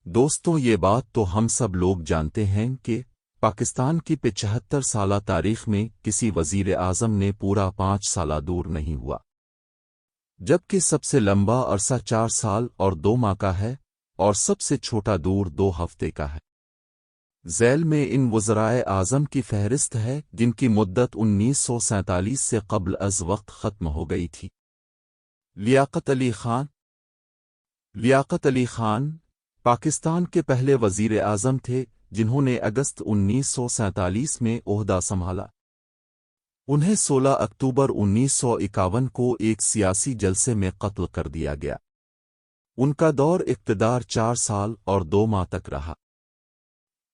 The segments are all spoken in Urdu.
دوستوں، یہ بات تو ہم سب لوگ جانتے ہیں کہ پاکستان کی 75 سالہ تاریخ میں کسی وزیر اعظم نے پورا 5 سالہ دور نہیں ہوا، جبکہ سب سے لمبا عرصہ 4 سال اور 2 ماہ کا ہے اور سب سے چھوٹا دور 2 ہفتے کا ہے۔ ذیل میں ان وزرائے اعظم کی فہرست ہے جن کی مدت 1947 سے قبل از وقت ختم ہو گئی تھی۔ لیاقت علی خان پاکستان کے پہلے وزیر اعظم تھے جنہوں نے اگست 1947 میں عہدہ سنبھالا۔ انہیں 16 اکتوبر 1951 کو ایک سیاسی جلسے میں قتل کر دیا گیا۔ ان کا دور اقتدار 4 سال اور 2 ماہ تک رہا۔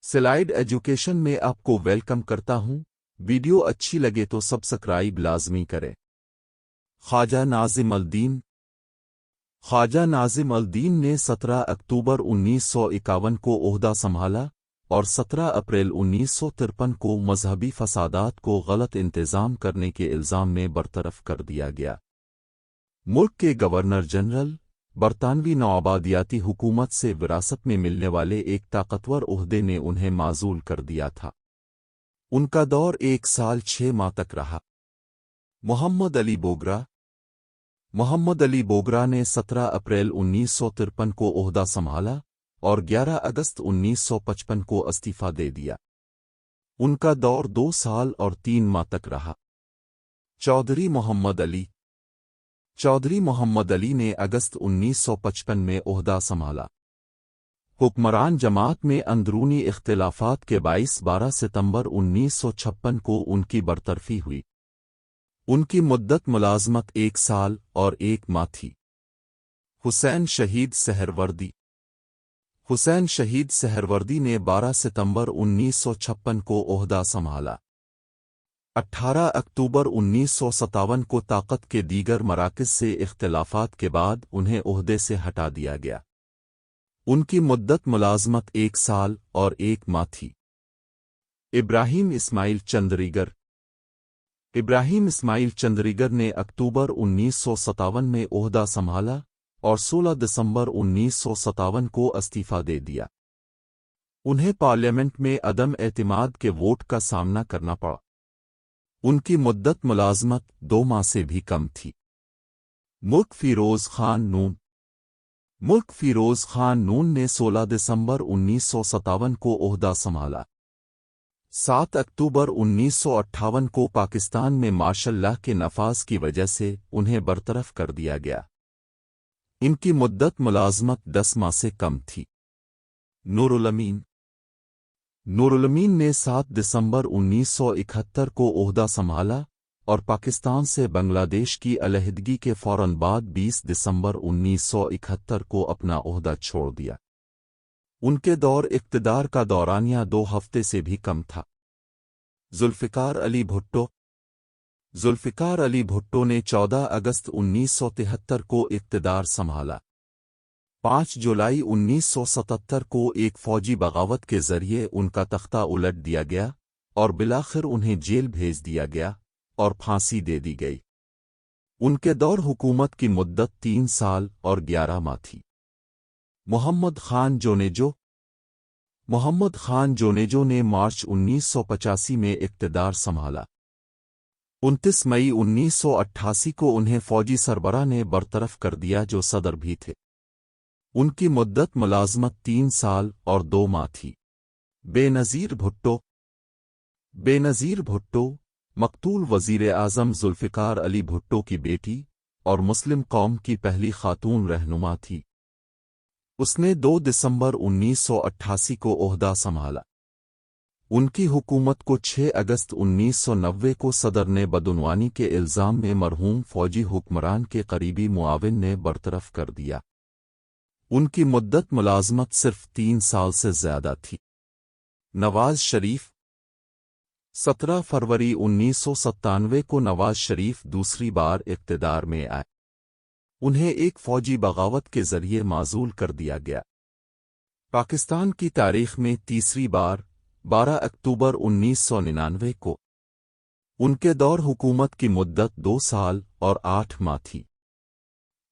سلائیڈ ایجوکیشن میں آپ کو ویلکم کرتا ہوں۔ ویڈیو اچھی لگے تو سبسکرائب لازمی کریں۔ خواجہ ناظم الدین نے 17 اکتوبر 1951 کو عہدہ سنبھالا اور 17 اپریل 1953 کو مذہبی فسادات کو غلط انتظام کرنے کے الزام میں برطرف کر دیا گیا۔ ملک کے گورنر جنرل برطانوی نوآبادیاتی حکومت سے وراثت میں ملنے والے ایک طاقتور عہدے نے انہیں معزول کر دیا تھا۔ ان کا دور 1 سال 6 ماہ تک رہا۔ محمد علی بوگرا نے 17 اپریل 1953 کو عہدہ سنبھالا اور 11 اگست 1955 کو استعفیٰ دے دیا۔ ان کا دور 2 سال اور 3 ماہ تک رہا۔ چودھری محمد علی نے اگست 1955 میں عہدہ سنبھالا۔ حکمران جماعت میں اندرونی اختلافات کے باعث 12 ستمبر 1956 کو ان کی برطرفی ہوئی۔ ان کی مدت ملازمت 1 سال اور 1 ماہ تھی۔ حسین شہید سہروردی نے 12 ستمبر 1956 کو عہدہ سنبھالا۔ 18 اکتوبر 1957 کو طاقت کے دیگر مراکز سے اختلافات کے بعد انہیں عہدے سے ہٹا دیا گیا۔ ان کی مدت ملازمت 1 سال اور 1 ماہ تھی۔ ابراہیم اسماعیل چندریگر نے اکتوبر 1957 میں عہدہ سنبھالا اور 16 دسمبر 1957 کو استعفیٰ دے دیا۔ انہیں پارلیمنٹ میں عدم اعتماد کے ووٹ کا سامنا کرنا پڑا۔ ان کی مدت ملازمت 2 ماہ سے بھی کم تھی۔ ملک فیروز خان نون نے 16 دسمبر 1957 کو عہدہ سنبھالا۔ 7 اکتوبر 1958 کو پاکستان میں مارشل لا کے نفاذ کی وجہ سے انہیں برطرف کر دیا گیا۔ ان کی مدت ملازمت 10 ماہ سے کم تھی۔ نور الامین نے 7 دسمبر 1971 کو عہدہ سنبھالا اور پاکستان سے بنگلہ دیش کی علیحدگی کے فوراً بعد 20 دسمبر 1971 کو اپنا عہدہ چھوڑ دیا۔ ان کے دور اقتدار کا دورانیہ 2 ہفتے سے بھی کم تھا۔ ذوالفقار علی بھٹو نے 14 اگست 1973 کو اقتدار سنبھالا۔ 5 جولائی 1977 کو ایک فوجی بغاوت کے ذریعے ان کا تختہ الٹ دیا گیا اور بالآخر انہیں جیل بھیج دیا گیا اور پھانسی دے دی گئی۔ ان کے دور حکومت کی مدت 3 سال اور 11 ماہ تھی۔ محمد خان جونیجو نے مارچ 1985 میں اقتدار سنبھالا۔ 29 مئی 1988 کو انہیں فوجی سربراہ نے برطرف کر دیا جو صدر بھی تھے۔ ان کی مدت ملازمت 3 سال اور 2 ماہ تھی۔ بے نظیر بھٹو مقتول وزیر اعظم ذوالفقار علی بھٹو کی بیٹی اور مسلم قوم کی پہلی خاتون رہنما تھی۔ اس نے 2 دسمبر 1988 کو عہدہ سنبھالا۔ ان کی حکومت کو 6 اگست 1990 کو صدر نے بدعنوانی کے الزام میں مرحوم فوجی حکمران کے قریبی معاون نے برطرف کر دیا۔ ان کی مدت ملازمت صرف 3 سال سے زیادہ تھی۔ نواز شریف 17 فروری 1997 کو نواز شریف دوسری بار اقتدار میں آئے۔ انہیں ایک فوجی بغاوت کے ذریعے معزول کر دیا گیا۔ پاکستان کی تاریخ میں تیسری بار 12 اکتوبر 1999 کو۔ ان کے دور حکومت کی مدت 2 سال اور 8 ماہ تھی۔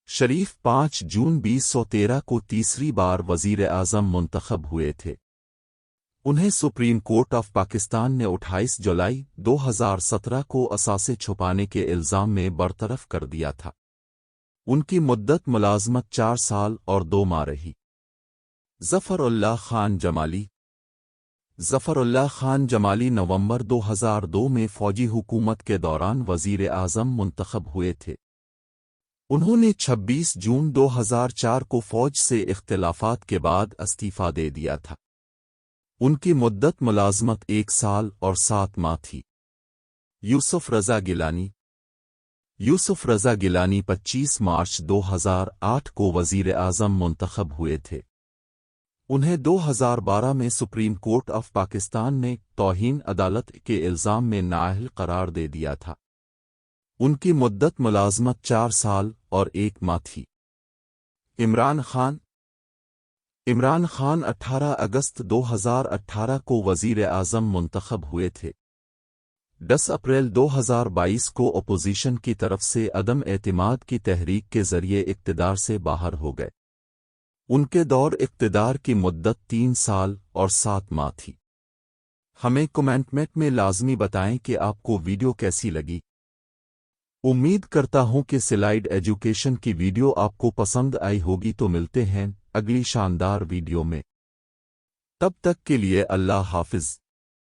شریف 5 جون 2013 کو تیسری بار وزیر اعظم منتخب ہوئے تھے۔ انہیں سپریم کورٹ آف پاکستان نے 28 جولائی 2017 کو اثاثے چھپانے کے الزام میں برطرف کر دیا تھا۔ ان کی مدت ملازمت 4 سال اور 2 ماہ رہی۔ ظفر اللہ خان جمالی ظفر اللہ خان جمالی نومبر 2002 میں فوجی حکومت کے دوران وزیر اعظم منتخب ہوئے تھے۔ انہوں نے 26 جون 2004 کو فوج سے اختلافات کے بعد استعفیٰ دے دیا تھا۔ ان کی مدت ملازمت 1 سال اور 7 ماہ تھی۔ یوسف رضا گیلانی یوسف رضا گیلانی 25 مارچ 2008 کو وزیر اعظم منتخب ہوئے تھے۔ انہیں 2012 میں سپریم کورٹ آف پاکستان نے توہین عدالت کے الزام میں نااہل قرار دے دیا تھا۔ ان کی مدت ملازمت 4 سال اور 1 ماہ تھی۔ عمران خان 18 اگست 2018 کو وزیر اعظم منتخب ہوئے تھے۔ 10 اپریل 2022 کو اپوزیشن کی طرف سے عدم اعتماد کی تحریک کے ذریعے اقتدار سے باہر ہو گئے۔ ان کے دور اقتدار کی مدت 3 سال اور 7 ماہ تھی۔ ہمیں کمنٹ میں لازمی بتائیں کہ آپ کو ویڈیو کیسی لگی۔ امید کرتا ہوں کہ سلائیڈ ایجوکیشن کی ویڈیو آپ کو پسند آئی ہوگی۔ تو ملتے ہیں اگلی شاندار ویڈیو میں۔ تب تک کے لیے اللہ حافظ۔